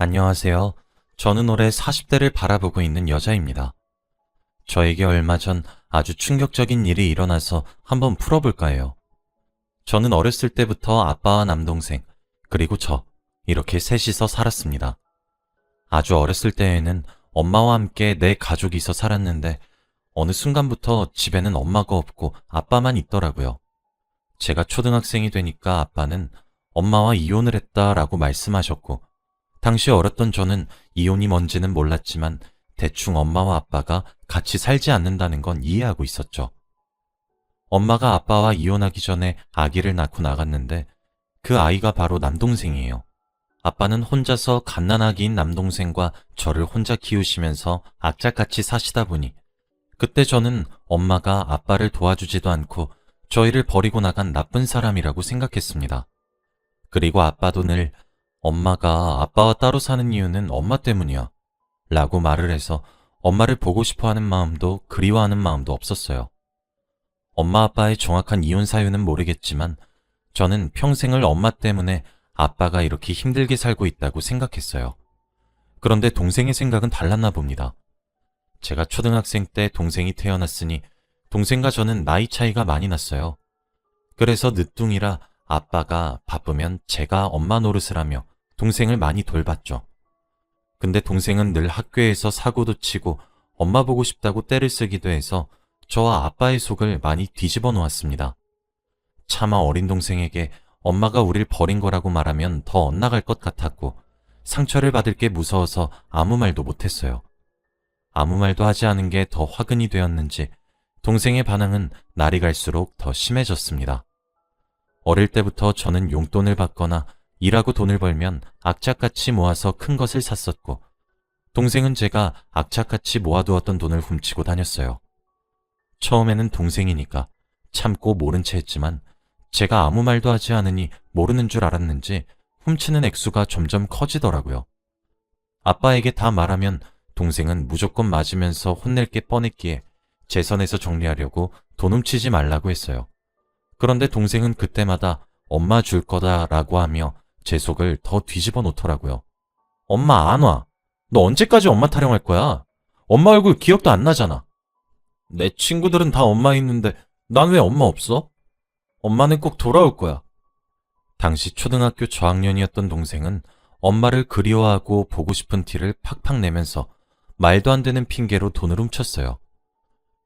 안녕하세요. 저는 올해 40대를 바라보고 있는 여자입니다. 저에게 얼마 전 아주 충격적인 일이 일어나서 한번 풀어볼까 해요. 저는 어렸을 때부터 아빠와 남동생, 그리고 이렇게 셋이서 살았습니다. 아주 어렸을 때에는 엄마와 함께 내 가족이서 살았는데 어느 순간부터 집에는 엄마가 없고 아빠만 있더라고요. 제가 초등학생이 되니까 아빠는 엄마와 이혼을 했다라고 말씀하셨고, 당시 어렸던 저는 이혼이 뭔지는 몰랐지만 대충 엄마와 아빠가 같이 살지 않는다는 건 이해하고 있었죠. 엄마가 아빠와 이혼하기 전에 아기를 낳고 나갔는데 그 아이가 바로 남동생이에요. 아빠는 혼자서 갓난아기인 남동생과 저를 혼자 키우시면서 악착같이 사시다 보니 그때 저는 엄마가 아빠를 도와주지도 않고 저희를 버리고 나간 나쁜 사람이라고 생각했습니다. 그리고 아빠도 늘 엄마가 아빠와 따로 사는 이유는 엄마 때문이야 라고 말을 해서 엄마를 보고 싶어 하는 마음도 그리워하는 마음도 없었어요. 엄마 아빠의 정확한 이혼 사유는 모르겠지만 저는 평생을 엄마 때문에 아빠가 이렇게 힘들게 살고 있다고 생각했어요. 그런데 동생의 생각은 달랐나 봅니다. 제가 초등학생 때 동생이 태어났으니 동생과 저는 나이 차이가 많이 났어요. 그래서 늦둥이라 아빠가 바쁘면 제가 엄마 노릇을 하며 동생을 많이 돌봤죠. 근데 동생은 늘 학교에서 사고도 치고 엄마 보고 싶다고 떼를 쓰기도 해서 저와 아빠의 속을 많이 뒤집어 놓았습니다. 차마 어린 동생에게 엄마가 우릴 버린 거라고 말하면 더 엇나갈 것 같았고 상처를 받을 게 무서워서 아무 말도 못했어요. 아무 말도 하지 않은 게 더 화근이 되었는지 동생의 반항은 날이 갈수록 더 심해졌습니다. 어릴 때부터 저는 용돈을 받거나 일하고 돈을 벌면 악착같이 모아서 큰 것을 샀었고 동생은 제가 악착같이 모아두었던 돈을 훔치고 다녔어요. 처음에는 동생이니까 참고 모른 채 했지만 제가 아무 말도 하지 않으니 모르는 줄 알았는지 훔치는 액수가 점점 커지더라고요. 아빠에게 다 말하면 동생은 무조건 맞으면서 혼낼 게 뻔했기에 제 선에서 정리하려고 돈 훔치지 말라고 했어요. 그런데 동생은 그때마다 엄마 줄 거다라고 하며 제 속을 더 뒤집어 놓더라고요. 엄마 안 와. 너 언제까지 엄마 타령할 거야? 엄마 얼굴 기억도 안 나잖아. 내 친구들은 다 엄마 있는데 난 왜 엄마 없어? 엄마는 꼭 돌아올 거야. 당시 초등학교 저학년이었던 동생은 엄마를 그리워하고 보고 싶은 티를 팍팍 내면서 말도 안 되는 핑계로 돈을 훔쳤어요.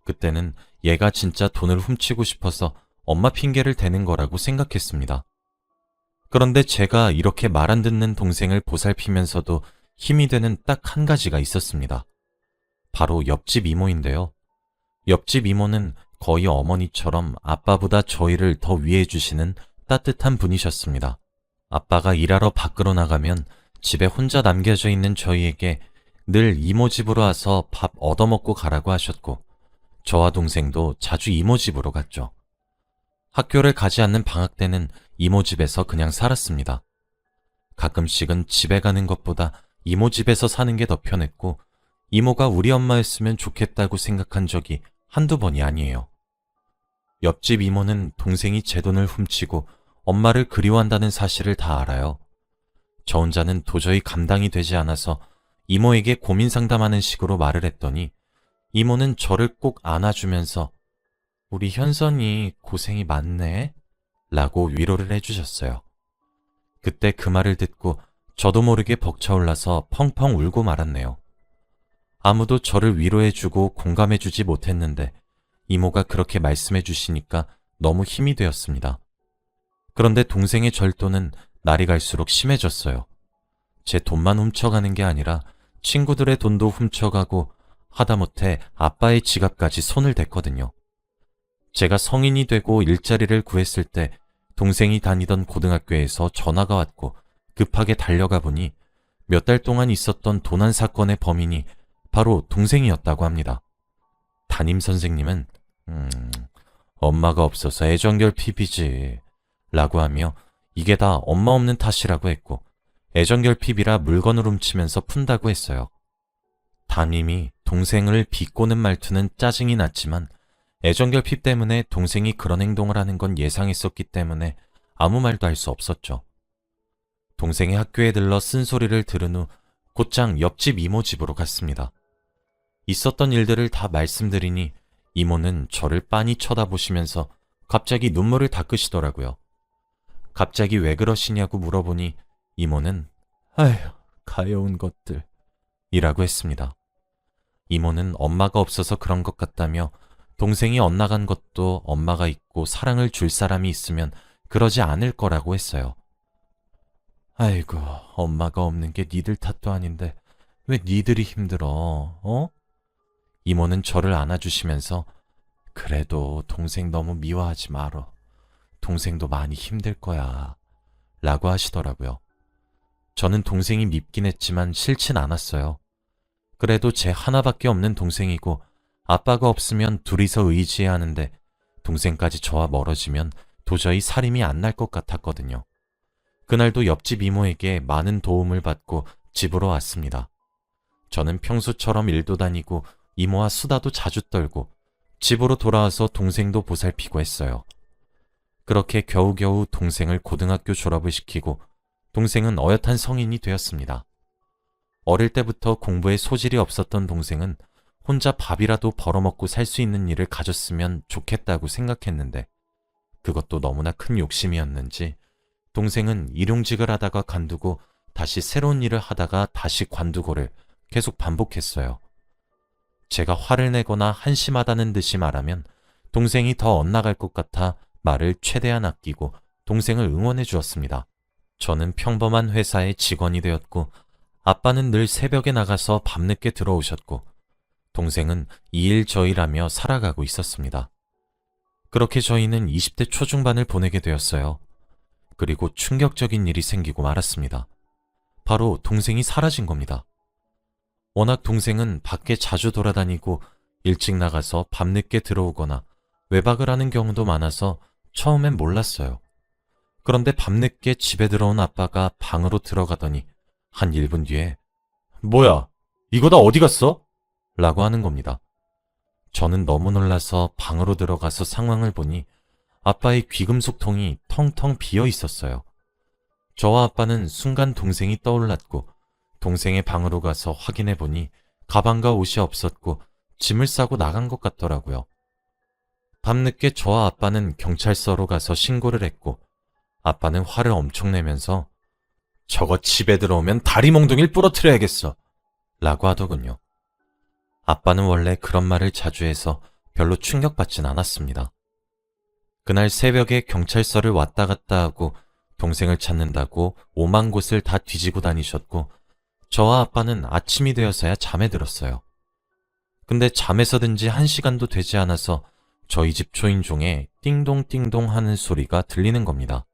그때는 얘가 진짜 돈을 훔치고 싶어서 엄마 핑계를 대는 거라고 생각했습니다. 그런데 제가 이렇게 말 안 듣는 동생을 보살피면서도 힘이 되는 딱 한 가지가 있었습니다. 바로 옆집 이모인데요. 옆집 이모는 거의 어머니처럼 아빠보다 저희를 더 위해 주시는 따뜻한 분이셨습니다. 아빠가 일하러 밖으로 나가면 집에 혼자 남겨져 있는 저희에게 늘 이모 집으로 와서 밥 얻어먹고 가라고 하셨고 저와 동생도 자주 이모 집으로 갔죠. 학교를 가지 않는 방학 때는 이모 집에서 그냥 살았습니다. 가끔씩은 집에 가는 것보다 이모 집에서 사는 게 더 편했고 이모가 우리 엄마였으면 좋겠다고 생각한 적이 한두 번이 아니에요. 옆집 이모는 동생이 제 돈을 훔치고 엄마를 그리워한다는 사실을 다 알아요. 저 혼자는 도저히 감당이 되지 않아서 이모에게 고민 상담하는 식으로 말을 했더니 이모는 저를 꼭 안아주면서 우리 현선이 고생이 많네 라고 위로를 해주셨어요. 그때 그 말을 듣고 저도 모르게 벅차올라서 펑펑 울고 말았네요. 아무도 저를 위로해주고 공감해주지 못했는데 이모가 그렇게 말씀해주시니까 너무 힘이 되었습니다. 그런데 동생의 절도는 날이 갈수록 심해졌어요. 제 돈만 훔쳐가는 게 아니라 친구들의 돈도 훔쳐가고 하다못해 아빠의 지갑까지 손을 댔거든요. 제가 성인이 되고 일자리를 구했을 때 동생이 다니던 고등학교에서 전화가 왔고 급하게 달려가 보니 몇 달 동안 있었던 도난 사건의 범인이 바로 동생이었다고 합니다. 담임 선생님은 엄마가 없어서 애정결핍이지 라고 하며 이게 다 엄마 없는 탓이라고 했고 애정결핍이라 물건을 훔치면서 푼다고 했어요. 담임이 동생을 비꼬는 말투는 짜증이 났지만 애정결핍 때문에 동생이 그런 행동을 하는 건 예상했었기 때문에 아무 말도 할 수 없었죠. 동생이 학교에 들러 쓴소리를 들은 후 곧장 옆집 이모 집으로 갔습니다. 있었던 일들을 다 말씀드리니 이모는 저를 빤히 쳐다보시면서 갑자기 눈물을 닦으시더라고요. 갑자기 왜 그러시냐고 물어보니 이모는 아휴, 가여운 것들 이라고 했습니다. 이모는 엄마가 없어서 그런 것 같다며 동생이 엇나간 것도 엄마가 있고 사랑을 줄 사람이 있으면 그러지 않을 거라고 했어요. 아이고, 엄마가 없는 게 니들 탓도 아닌데 왜 니들이 힘들어, 어? 이모는 저를 안아주시면서 그래도 동생 너무 미워하지 말어. 동생도 많이 힘들 거야. 라고 하시더라고요. 저는 동생이 밉긴 했지만 싫진 않았어요. 그래도 제 하나밖에 없는 동생이고 아빠가 없으면 둘이서 의지해야 하는데 동생까지 저와 멀어지면 도저히 살림이 안 날 것 같았거든요. 그날도 옆집 이모에게 많은 도움을 받고 집으로 왔습니다. 저는 평소처럼 일도 다니고 이모와 수다도 자주 떨고 집으로 돌아와서 동생도 보살피고 했어요. 그렇게 겨우겨우 동생을 고등학교 졸업을 시키고 동생은 어엿한 성인이 되었습니다. 어릴 때부터 공부에 소질이 없었던 동생은 혼자 밥이라도 벌어먹고 살 수 있는 일을 가졌으면 좋겠다고 생각했는데 그것도 너무나 큰 욕심이었는지 동생은 일용직을 하다가 관두고 다시 새로운 일을 하다가 다시 관두고를 계속 반복했어요. 제가 화를 내거나 한심하다는 듯이 말하면 동생이 더 엇나갈 것 같아 말을 최대한 아끼고 동생을 응원해 주었습니다. 저는 평범한 회사의 직원이 되었고 아빠는 늘 새벽에 나가서 밤늦게 들어오셨고 동생은 이 일 저 일하며 살아가고 있었습니다. 그렇게 저희는 20대 초중반을 보내게 되었어요. 그리고 충격적인 일이 생기고 말았습니다. 바로 동생이 사라진 겁니다. 워낙 동생은 밖에 자주 돌아다니고 일찍 나가서 밤늦게 들어오거나 외박을 하는 경우도 많아서 처음엔 몰랐어요. 그런데 밤늦게 집에 들어온 아빠가 방으로 들어가더니 한 1분 뒤에 뭐야, 이거 다 어디 갔어? 라고 하는 겁니다. 저는 너무 놀라서 방으로 들어가서 상황을 보니 아빠의 귀금속통이 텅텅 비어 있었어요. 저와 아빠는 순간 동생이 떠올랐고 동생의 방으로 가서 확인해 보니 가방과 옷이 없었고 짐을 싸고 나간 것 같더라고요. 밤늦게 저와 아빠는 경찰서로 가서 신고를 했고 아빠는 화를 엄청 내면서 저거 집에 들어오면 다리 몽둥이를 부러뜨려야겠어 라고 하더군요. 아빠는 원래 그런 말을 자주 해서 별로 충격받진 않았습니다. 그날 새벽에 경찰서를 왔다 갔다 하고 동생을 찾는다고 오만 곳을 다 뒤지고 다니셨고 저와 아빠는 아침이 되어서야 잠에 들었어요. 근데 잠에서 든 지 1시간도 되지 않아서 저희 집 초인종에 띵동띵동 하는 소리가 들리는 겁니다.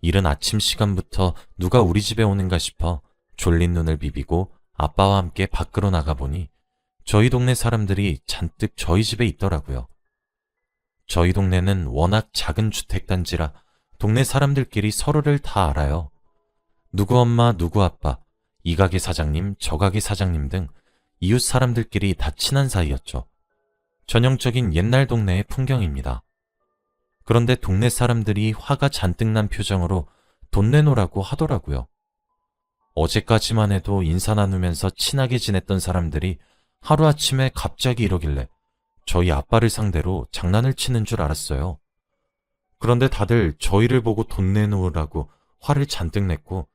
이른 아침 시간부터 누가 우리 집에 오는가 싶어 졸린 눈을 비비고 아빠와 함께 밖으로 나가보니 저희 동네 사람들이 잔뜩 저희 집에 있더라고요. 저희 동네는 워낙 작은 주택단지라 동네 사람들끼리 서로를 다 알아요. 누구 엄마, 누구 아빠, 이 가게 사장님, 저 가게 사장님 등 이웃 사람들끼리 다 친한 사이였죠. 전형적인 옛날 동네의 풍경입니다. 그런데 동네 사람들이 화가 잔뜩 난 표정으로 돈 내놓으라고 하더라고요. 어제까지만 해도 인사 나누면서 친하게 지냈던 사람들이 하루아침에 갑자기 이러길래 저희 아빠를 상대로 장난을 치는 줄 알았어요. 그런데 다들 저희를 보고 돈 내놓으라고 화를 잔뜩 냈고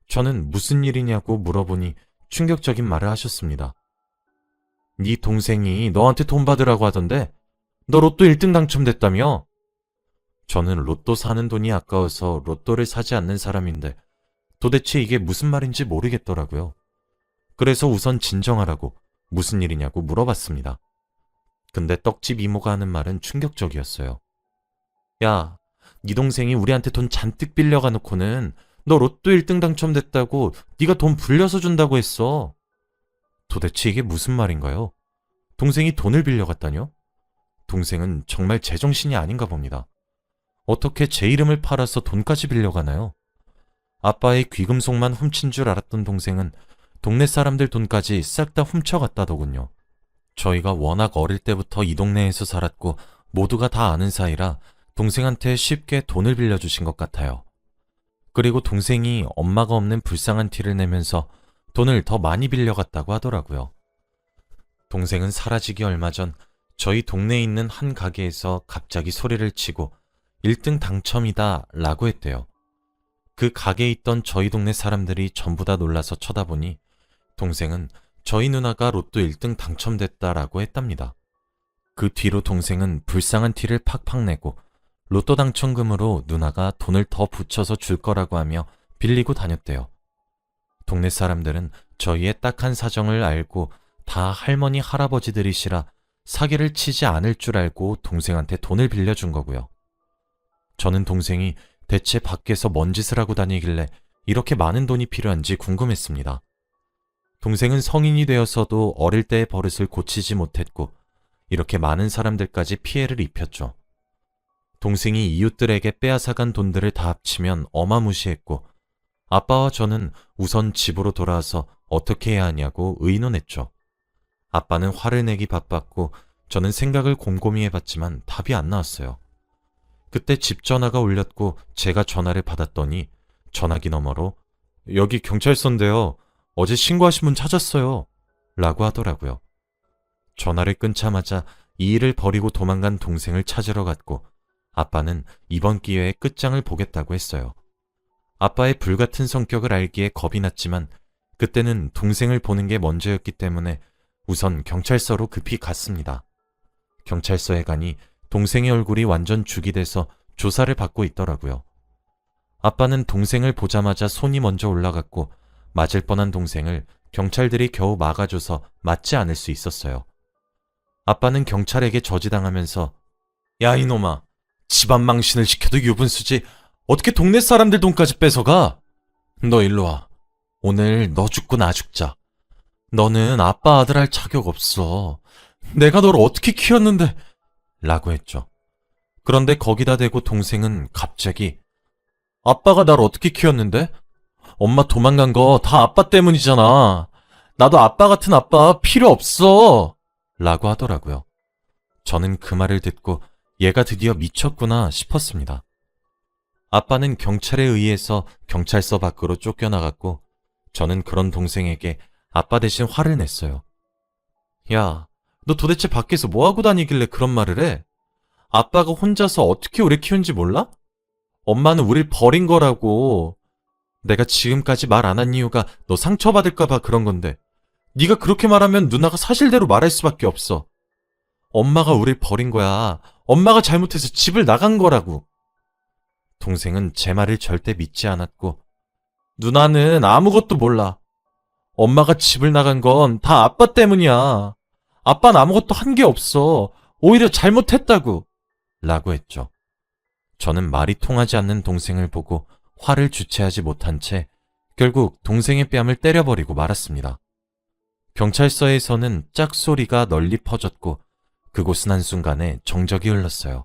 저는 무슨 일이냐고 물어보니 충격적인 말을 하셨습니다. 네 동생이 너한테 돈 받으라고 하던데 너 로또 1등 당첨됐다며? 저는 로또 사는 돈이 아까워서 로또를 사지 않는 사람인데 도대체 이게 무슨 말인지 모르겠더라고요. 그래서 우선 진정하라고 무슨 일이냐고 물어봤습니다. 근데 떡집 이모가 하는 말은 충격적이었어요. 야, 네 동생이 우리한테 돈 잔뜩 빌려가 놓고는 너 로또 1등 당첨됐다고 네가 돈 불려서 준다고 했어. 도대체 이게 무슨 말인가요? 동생이 돈을 빌려갔다뇨? 동생은 정말 제정신이 아닌가 봅니다. 어떻게 제 이름을 팔아서 돈까지 빌려가나요? 아빠의 귀금속만 훔친 줄 알았던 동생은 동네 사람들 돈까지 싹 다 훔쳐갔다더군요. 저희가 워낙 어릴 때부터 이 동네에서 살았고 모두가 다 아는 사이라 동생한테 쉽게 돈을 빌려주신 것 같아요. 그리고 동생이 엄마가 없는 불쌍한 티를 내면서 돈을 더 많이 빌려갔다고 하더라고요. 동생은 사라지기 얼마 전 저희 동네에 있는 한 가게에서 갑자기 소리를 치고 1등 당첨이다 라고 했대요. 그 가게에 있던 저희 동네 사람들이 전부 다 놀라서 쳐다보니 동생은 저희 누나가 로또 1등 당첨됐다라고 했답니다. 그 뒤로 동생은 불쌍한 티를 팍팍 내고 로또 당첨금으로 누나가 돈을 더 붙여서 줄 거라고 하며 빌리고 다녔대요. 동네 사람들은 저희의 딱한 사정을 알고 다 할머니 할아버지들이시라 사기를 치지 않을 줄 알고 동생한테 돈을 빌려준 거고요. 저는 동생이 대체 밖에서 뭔 짓을 하고 다니길래 이렇게 많은 돈이 필요한지 궁금했습니다. 동생은 성인이 되어서도 어릴 때의 버릇을 고치지 못했고 이렇게 많은 사람들까지 피해를 입혔죠. 동생이 이웃들에게 빼앗아간 돈들을 다 합치면 어마무시했고 아빠와 저는 우선 집으로 돌아와서 어떻게 해야 하냐고 의논했죠. 아빠는 화를 내기 바빴고 저는 생각을 곰곰이 해봤지만 답이 안 나왔어요. 그때 집 전화가 울렸고 제가 전화를 받았더니 전화기 너머로 여기 경찰서인데요. 어제 신고하신 분 찾았어요. 라고 하더라고요. 전화를 끊자마자 이 일을 버리고 도망간 동생을 찾으러 갔고 아빠는 이번 기회에 끝장을 보겠다고 했어요. 아빠의 불같은 성격을 알기에 겁이 났지만 그때는 동생을 보는 게 먼저였기 때문에 우선 경찰서로 급히 갔습니다. 경찰서에 가니 동생의 얼굴이 완전 죽이 돼서 조사를 받고 있더라고요. 아빠는 동생을 보자마자 손이 먼저 올라갔고 맞을 뻔한 동생을 경찰들이 겨우 막아줘서 맞지 않을 수 있었어요. 아빠는 경찰에게 저지당하면서 야 이놈아, 집안 망신을 시켜도 유분수지 어떻게 동네 사람들 돈까지 뺏어가? 너 일로 와. 오늘 너 죽고 나 죽자. 너는 아빠 아들 할 자격 없어. 내가 널 어떻게 키웠는데 라고 했죠. 그런데 거기다 대고 동생은 갑자기 아빠가 날 어떻게 키웠는데? 엄마 도망간 거 다 아빠 때문이잖아. 나도 아빠 같은 아빠 필요 없어. 라고 하더라고요. 저는 그 말을 듣고 얘가 드디어 미쳤구나 싶었습니다. 아빠는 경찰에 의해서 경찰서 밖으로 쫓겨나갔고 저는 그런 동생에게 아빠 대신 화를 냈어요. 야, 너 도대체 밖에서 뭐하고 다니길래 그런 말을 해? 아빠가 혼자서 어떻게 우리 키운지 몰라? 엄마는 우릴 버린 거라고. 내가 지금까지 말 안 한 이유가 너 상처받을까봐 그런 건데 네가 그렇게 말하면 누나가 사실대로 말할 수밖에 없어. 엄마가 우릴 버린 거야. 엄마가 잘못해서 집을 나간 거라고. 동생은 제 말을 절대 믿지 않았고 누나는 아무것도 몰라. 엄마가 집을 나간 건 다 아빠 때문이야. 아빠는 아무것도 한 게 없어. 오히려 잘못했다고. 라고 했죠. 저는 말이 통하지 않는 동생을 보고 화를 주체하지 못한 채 결국 동생의 뺨을 때려버리고 말았습니다. 경찰서에서는 짝소리가 널리 퍼졌고 그곳은 한순간에 정적이 흘렀어요.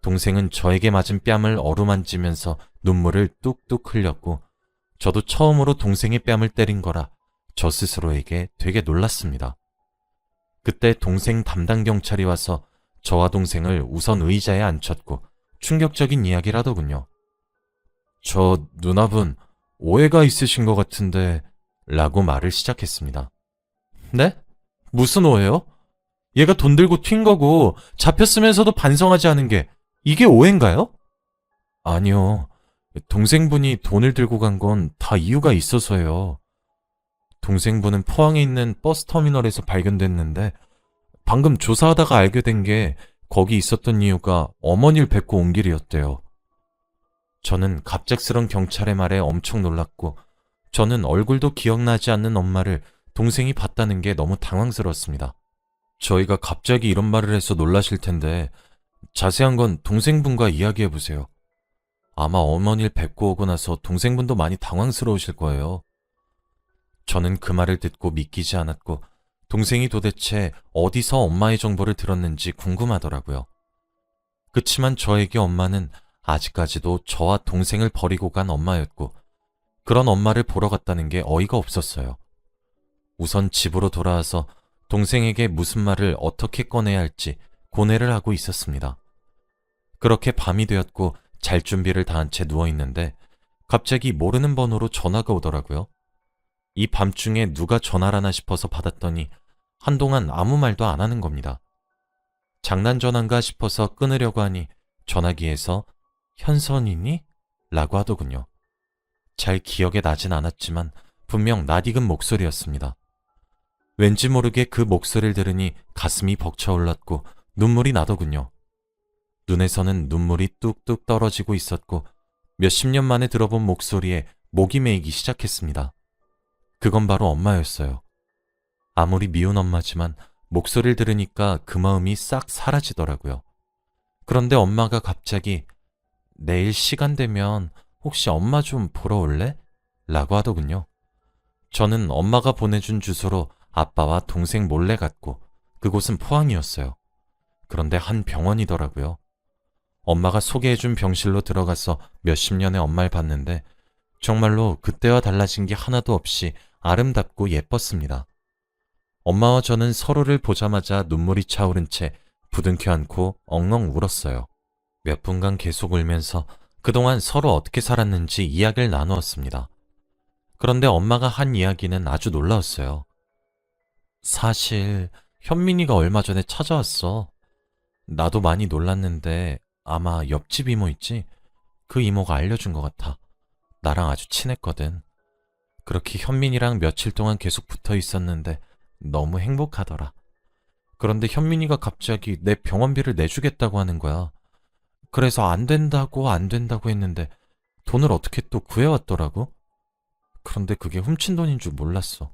동생은 저에게 맞은 뺨을 어루만지면서 눈물을 뚝뚝 흘렸고 저도 처음으로 동생의 뺨을 때린 거라 저 스스로에게 되게 놀랐습니다. 그때 동생 담당 경찰이 와서 저와 동생을 우선 의자에 앉혔고 충격적인 이야기를 하더군요. 저 누나분 오해가 있으신 것 같은데 라고 말을 시작했습니다. 네? 무슨 오해요? 얘가 돈 들고 튄 거고 잡혔으면서도 반성하지 않은 게 이게 오해인가요? 아니요. 동생분이 돈을 들고 간 건 다 이유가 있어서요. 동생분은 포항에 있는 버스터미널에서 발견됐는데 방금 조사하다가 알게 된 게 거기 있었던 이유가 어머니를 뵙고 온 길이었대요. 저는 갑작스런 경찰의 말에 엄청 놀랐고 저는 얼굴도 기억나지 않는 엄마를 동생이 봤다는 게 너무 당황스러웠습니다. 저희가 갑자기 이런 말을 해서 놀라실 텐데 자세한 건 동생분과 이야기해보세요. 아마 어머니를 뵙고 오고 나서 동생분도 많이 당황스러우실 거예요. 저는 그 말을 듣고 믿기지 않았고 동생이 도대체 어디서 엄마의 정보를 들었는지 궁금하더라고요. 그치만 저에게 엄마는 아직까지도 저와 동생을 버리고 간 엄마였고 그런 엄마를 보러 갔다는 게 어이가 없었어요. 우선 집으로 돌아와서 동생에게 무슨 말을 어떻게 꺼내야 할지 고뇌를 하고 있었습니다. 그렇게 밤이 되었고 잘 준비를 다 한 채 누워있는데 갑자기 모르는 번호로 전화가 오더라고요. 이 밤중에 누가 전화를 하나 싶어서 받았더니 한동안 아무 말도 안 하는 겁니다. 장난 전화인가 싶어서 끊으려고 하니 전화기에서 현선이니? 라고 하더군요. 잘 기억에 나진 않았지만 분명 낯익은 목소리였습니다. 왠지 모르게 그 목소리를 들으니 가슴이 벅차올랐고 눈물이 나더군요. 눈에서는 눈물이 뚝뚝 떨어지고 있었고 몇십 년 만에 들어본 목소리에 목이 메이기 시작했습니다. 그건 바로 엄마였어요. 아무리 미운 엄마지만 목소리를 들으니까 그 마음이 싹 사라지더라고요. 그런데 엄마가 갑자기 내일 시간 되면 혹시 엄마 좀 보러 올래? 라고 하더군요. 저는 엄마가 보내준 주소로 아빠와 동생 몰래 갔고 그곳은 포항이었어요. 그런데 한 병원이더라고요. 엄마가 소개해준 병실로 들어가서 몇십 년의 엄마를 봤는데 정말로 그때와 달라진 게 하나도 없이 아름답고 예뻤습니다. 엄마와 저는 서로를 보자마자 눈물이 차오른 채 부둥켜 안고 엉엉 울었어요. 몇 분간 계속 울면서 그동안 서로 어떻게 살았는지 이야기를 나누었습니다. 그런데 엄마가 한 이야기는 아주 놀라웠어요. 사실 현민이가 얼마 전에 찾아왔어. 나도 많이 놀랐는데 아마 옆집 이모 있지? 그 이모가 알려준 것 같아. 나랑 아주 친했거든. 그렇게 현민이랑 며칠 동안 계속 붙어 있었는데 너무 행복하더라. 그런데 현민이가 갑자기 내 병원비를 내주겠다고 하는 거야. 그래서 안 된다고 했는데 돈을 어떻게 또 구해왔더라고? 그런데 그게 훔친 돈인 줄 몰랐어.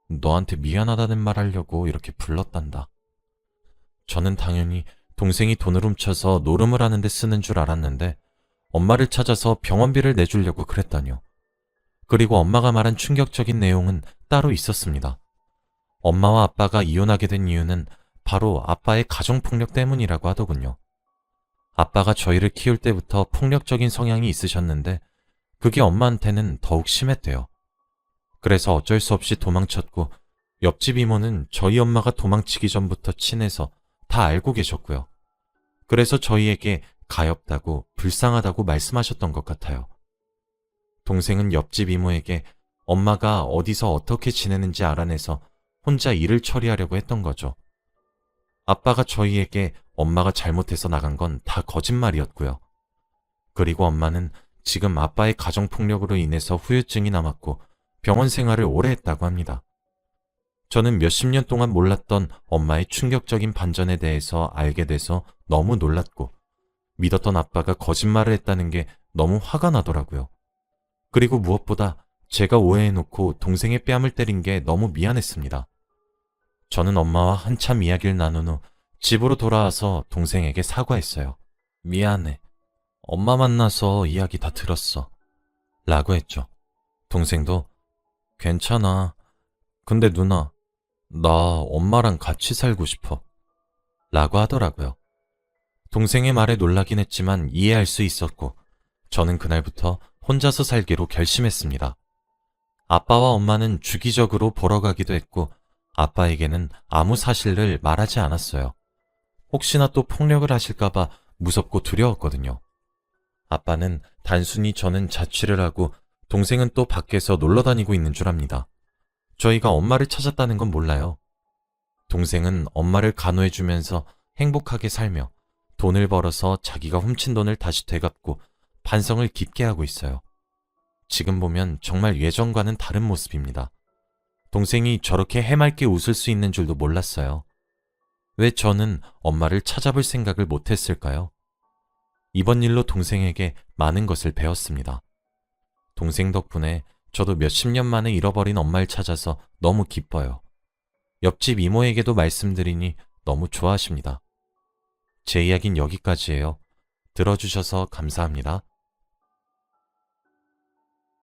너한테 미안하다는 말 하려고 이렇게 불렀단다. 저는 당연히 동생이 돈을 훔쳐서 노름을 하는데 쓰는 줄 알았는데 엄마를 찾아서 병원비를 내주려고 그랬다뇨. 그리고 엄마가 말한 충격적인 내용은 따로 있었습니다. 엄마와 아빠가 이혼하게 된 이유는 바로 아빠의 가정폭력 때문이라고 하더군요. 아빠가 저희를 키울 때부터 폭력적인 성향이 있으셨는데 그게 엄마한테는 더욱 심했대요. 그래서 어쩔 수 없이 도망쳤고 옆집 이모는 저희 엄마가 도망치기 전부터 친해서 다 알고 계셨고요. 그래서 저희에게 가엾다고 불쌍하다고 말씀하셨던 것 같아요. 동생은 옆집 이모에게 엄마가 어디서 어떻게 지내는지 알아내서 혼자 일을 처리하려고 했던 거죠. 아빠가 저희에게 엄마가 잘못해서 나간 건 다 거짓말이었고요. 그리고 엄마는 지금 아빠의 가정폭력으로 인해서 후유증이 남았고 병원 생활을 오래 했다고 합니다. 저는 몇십 년 동안 몰랐던 엄마의 충격적인 반전에 대해서 알게 돼서 너무 놀랐고 믿었던 아빠가 거짓말을 했다는 게 너무 화가 나더라고요. 그리고 무엇보다 제가 오해해놓고 동생의 뺨을 때린 게 너무 미안했습니다. 저는 엄마와 한참 이야기를 나눈 후 집으로 돌아와서 동생에게 사과했어요. 미안해. 엄마 만나서 이야기 다 들었어. 라고 했죠. 동생도 괜찮아. 근데 누나, 나 엄마랑 같이 살고 싶어. 라고 하더라고요. 동생의 말에 놀라긴 했지만 이해할 수 있었고 저는 그날부터 혼자서 살기로 결심했습니다. 아빠와 엄마는 주기적으로 보러 가기도 했고 아빠에게는 아무 사실을 말하지 않았어요. 혹시나 또 폭력을 하실까봐 무섭고 두려웠거든요. 아빠는 단순히 저는 자취를 하고 동생은 또 밖에서 놀러 다니고 있는 줄 압니다. 저희가 엄마를 찾았다는 건 몰라요. 동생은 엄마를 간호해주면서 행복하게 살며 돈을 벌어서 자기가 훔친 돈을 다시 되갚고 반성을 깊게 하고 있어요. 지금 보면 정말 예전과는 다른 모습입니다. 동생이 저렇게 해맑게 웃을 수 있는 줄도 몰랐어요. 왜 저는 엄마를 찾아볼 생각을 못했을까요? 이번 일로 동생에게 많은 것을 배웠습니다. 동생 덕분에 저도 몇십 년 만에 잃어버린 엄마를 찾아서 너무 기뻐요. 옆집 이모에게도 말씀드리니 너무 좋아하십니다. 제 이야기는 여기까지예요. 들어주셔서 감사합니다.